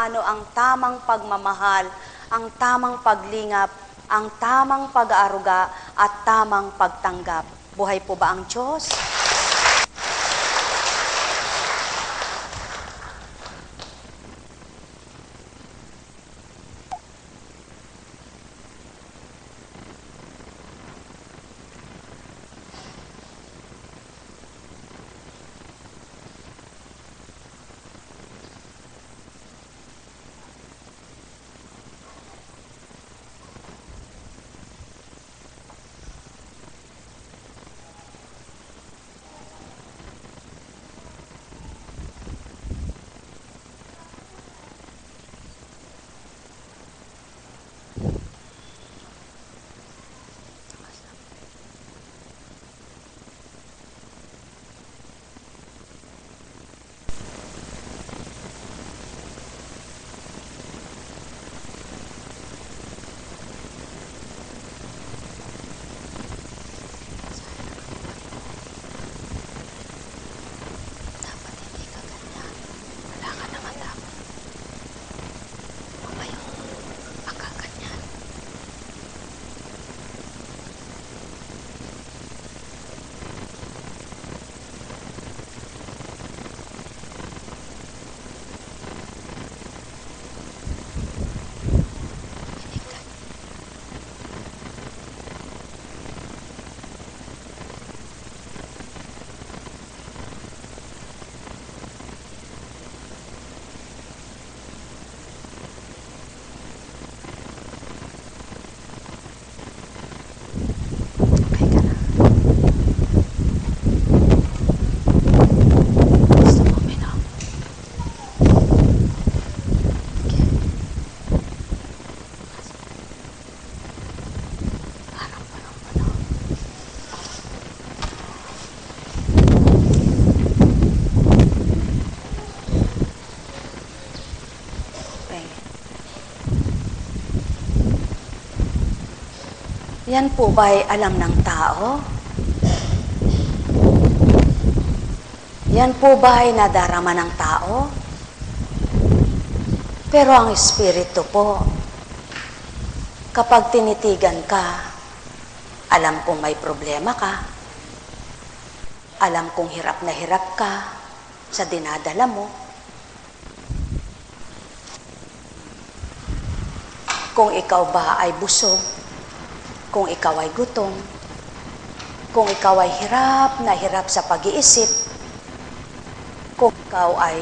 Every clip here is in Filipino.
ano ang tamang pagmamahal, ang tamang paglingap, ang tamang pag-aaruga at tamang pagtanggap. Buhay po ba ang Diyos? Yan po ba'y alam ng tao? Yan po ba'y nadarama ng tao? Pero ang Espiritu po, kapag tinitigan ka, alam kong may problema ka, alam kong hirap na hirap ka sa dinadala mo. Kung ikaw ba ay busog, kung ikaw ay gutom, kung ikaw ay hirap na hirap sa pag-iisip, kung ikaw ay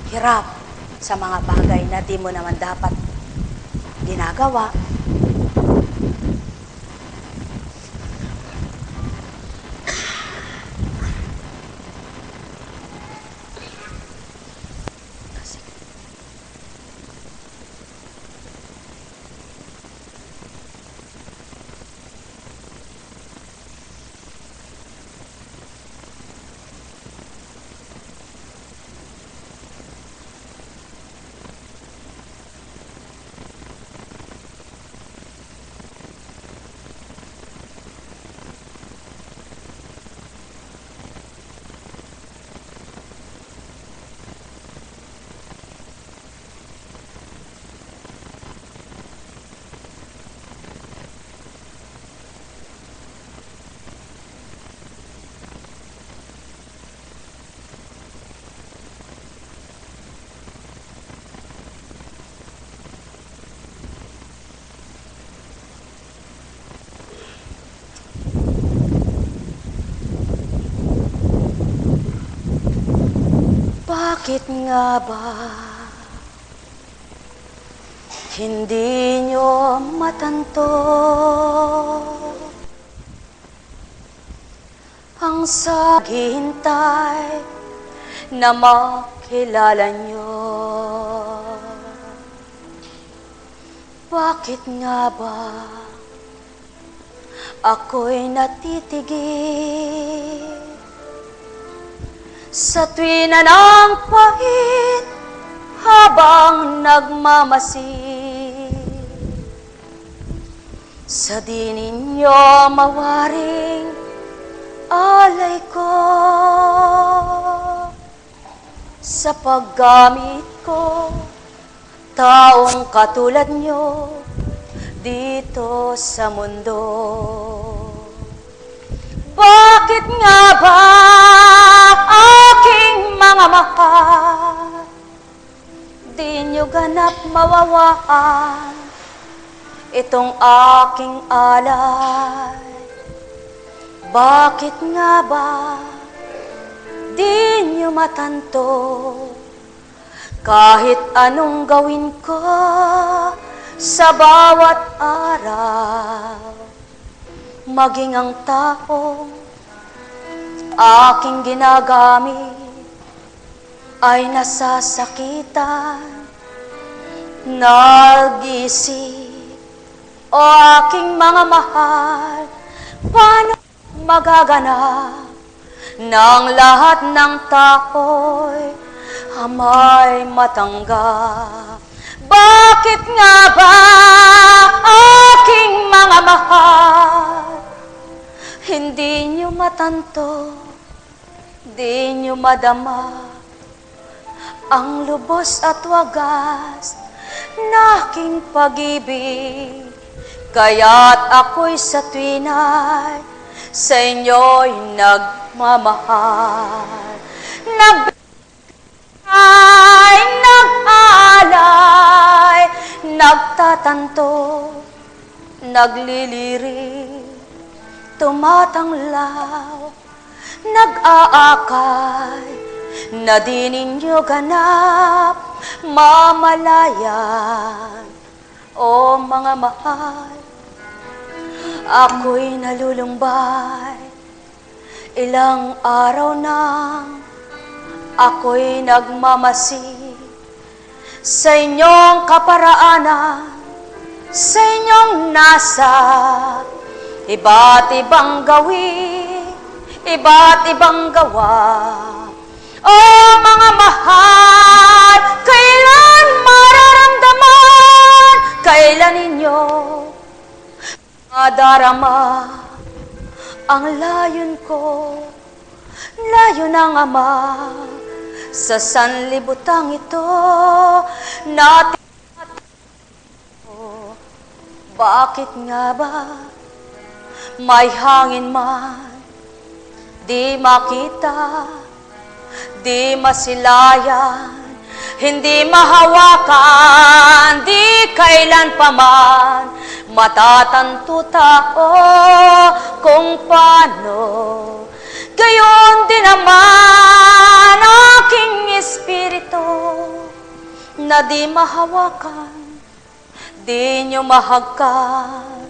hirap sa mga bagay na di mo naman dapat ginagawa, bakit nga ba hindi nyo matanto ang saghihintay na makilala nyo? Bakit nga ba ako'y natitigil sa tuwi na ng pahit habang nagmamasid? Sa di ninyo mawaring alay ko, sa paggamit ko taong katulad nyo dito sa mundo. Bakit nga ba aking mga mahal, di nyo ganap mawawaan itong aking alay? Bakit nga ba di nyo matanto kahit anong gawin ko sa bawat araw? Maging ang taong aking ginagamit ay nasasakitan, nag-iisip, o aking mga mahal, paano magaganap ng lahat ng tao'y may matanggap? Bakit nga ba aking mga mahal, hindi nyo matanto, di nyo madama ang lubos at wagas na aking pag-ibig? Kaya't ako'y sa tuwina'y sa inyo'y nagmamahal, nag-alay, nagtatanto, naglilirik, tumatanglaw, nag-aakay, na di ninyo ganap mamalayan. O mga mahal, ako'y nalulumbay, ilang araw nang ako'y nagmamasid sa inyong kaparaanan, sa inyong nasa iba't ibang gawin, iba't ibang gawa. O mga mahal, kailan mararamdaman, kailan ninyo madarama ang layon ko, layo ng Ama sa sanlibutang ito natin. Bakit nga ba may hangin man di makita, di masilayan, hindi mahawakan, di kailan pa man matatanto tao kung paano? Gayon din naman aking espiritu na di mahawakan, di nyo mahagkan,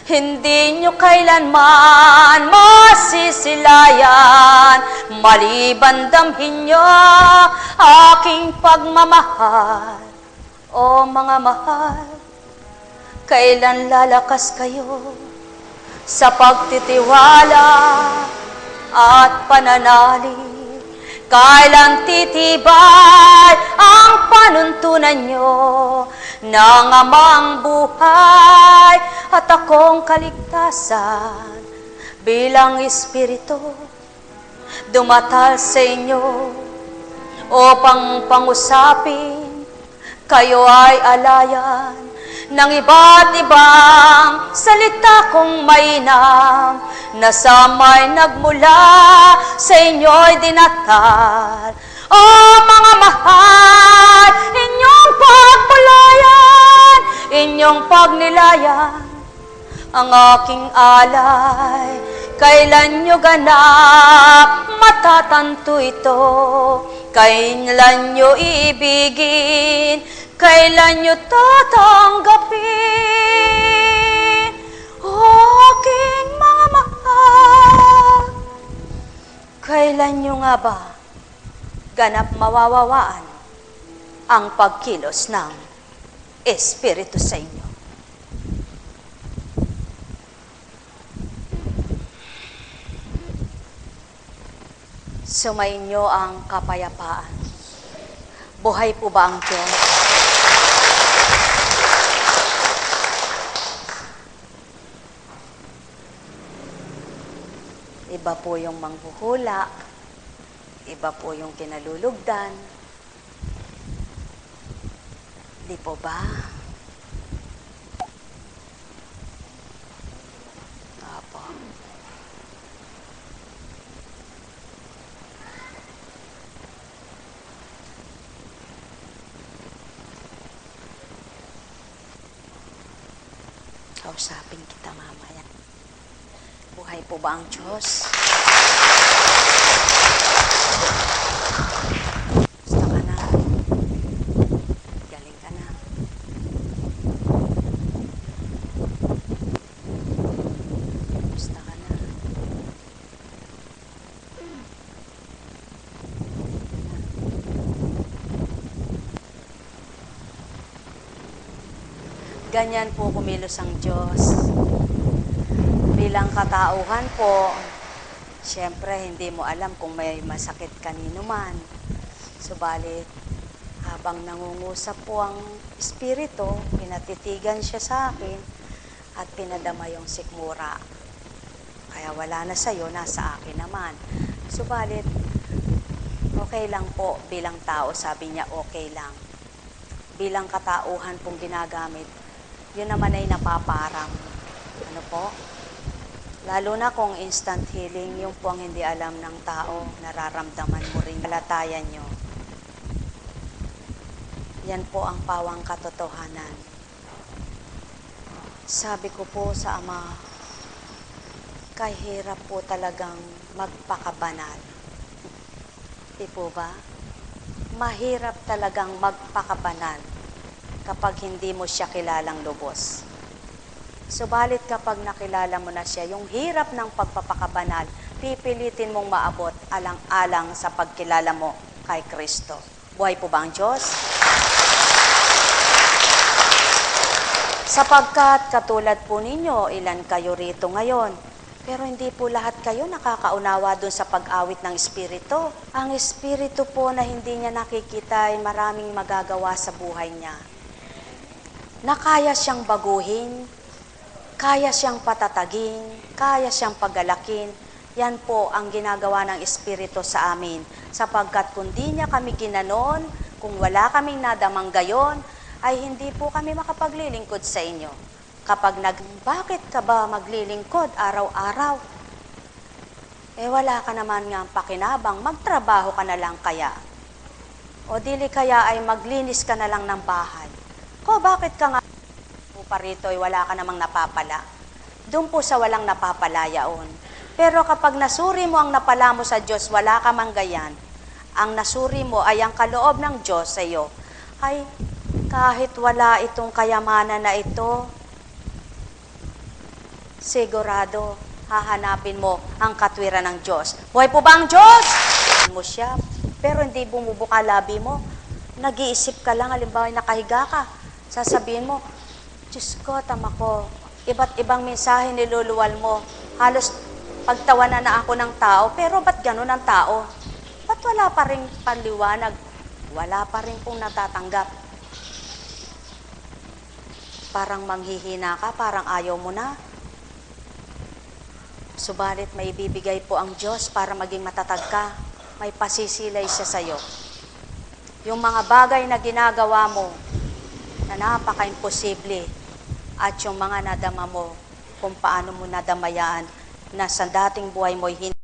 hindi nyo kailanman masisilayan, maliban damhin nyo aking pagmamahal. O mga mahal, kailan lalakas kayo sa pagtitiwala at pananalig? Kailan titibay ang panuntunan nyo ng Amang buhay at akong kaligtasan bilang Espiritu dumatal sa inyo upang pangusapin kayo ay alayan ng iba't ibang salita kong mainam na sa may nagmula sa inyo'y dinatal. O mga mahal, inyong pagpulayan, inyong pagnilayan ang aking alay. Kailan nyo ganap matatanto ito? Kailan nyo iibigin? Kailan nyo tatanggapin? O aking mga mahal, kailan nyo nga ba ganap mawawawaan ang pagkilos ng Espiritu sa inyo? Sumainyo ang kapayapaan. Buhay po ba ang Diyos? Iba po yung manghuhula, iba po yung kinalulugdan. Di po ba? Opo. Kausapin kita mamaya. Buhay po ba ang Diyos? Gusto ka na. Galing ka na. Gusto ka na. Ganyan po kumilos ang Diyos. Bilang katauhan po, siyempre hindi mo alam kung may masakit kanino man. Subalit, habang nangungusap po ang Espiritu, pinatitigan siya sa akin at pinadama yung sikmura. Kaya wala na sa'yo, nasa akin naman. Subalit, okay lang po bilang tao, sabi niya okay lang. Bilang katauhan pong ginagamit, yun naman ay napaparang. Ano po? Lalo na kung instant healing, yung po ang hindi alam ng tao, nararamdaman mo rin, kalatayan nyo. Yan po ang pawang katotohanan. Sabi ko po sa Ama, kahirap po talagang magpakabanal. Di po ba? Mahirap talagang magpakabanal kapag hindi mo siya kilalang lubos. Subalit kapag nakilala mo na siya, yung hirap ng pagpapakabanal, pipilitin mong maabot alang-alang sa pagkilala mo kay Kristo. Buhay po ba ang Diyos? Sapagkat katulad po ninyo, ilan kayo rito ngayon, pero hindi po lahat kayo nakakaunawa dun sa pag-awit ng Espiritu. Ang Espiritu po na hindi niya nakikita ay maraming magagawa sa buhay niya. Na kaya siyang baguhin, kaya siyang patatagin, kaya siyang pagalakin. Yan po ang ginagawa ng Espiritu sa amin. Sapagkat kung di niya kami ginanon, kung wala kaming nadamang gayon, ay hindi po kami makapaglilingkod sa inyo. Kapag bakit ka ba maglilingkod araw-araw? Eh wala ka naman nga pakinabang, magtrabaho ka na lang kaya. O dili kaya ay maglinis ka na lang ng bahay. Ko, bakit ka nga po pa rito ay wala ka namang napapala? Doon po sa walang napapala yaon. Pero kapag nasuri mo ang napala mo sa Diyos, wala ka mang gayan. Ang nasuri mo ay ang kaloob ng Diyos sa iyo. Ay, kahit wala itong kayamanan na ito, sigurado, hahanapin mo ang katwiran ng Diyos. Buhay po ba ang Diyos? Mo siya, pero hindi bumubuka labi mo. Nag-iisip ka lang, halimbawa nakahiga ka. Sasabihin mo, Diyos ko, tama ko. Iba't ibang mensahe niluluwal mo. Halos pagtawanan na ako ng tao, pero ba't ganun ang tao? Ba't wala pa rin panliwanag? Wala pa rin pong natatanggap. Parang manghihina ka, parang ayaw mo na. Subalit may ibibigay po ang Diyos para maging matatag ka. May pasisilay siya sa'yo. Yung mga bagay na ginagawa mo, na napaka-imposible, at yung mga nadama mo, kung paano mo nadamayaan, na sa dating buhay mo'y hindi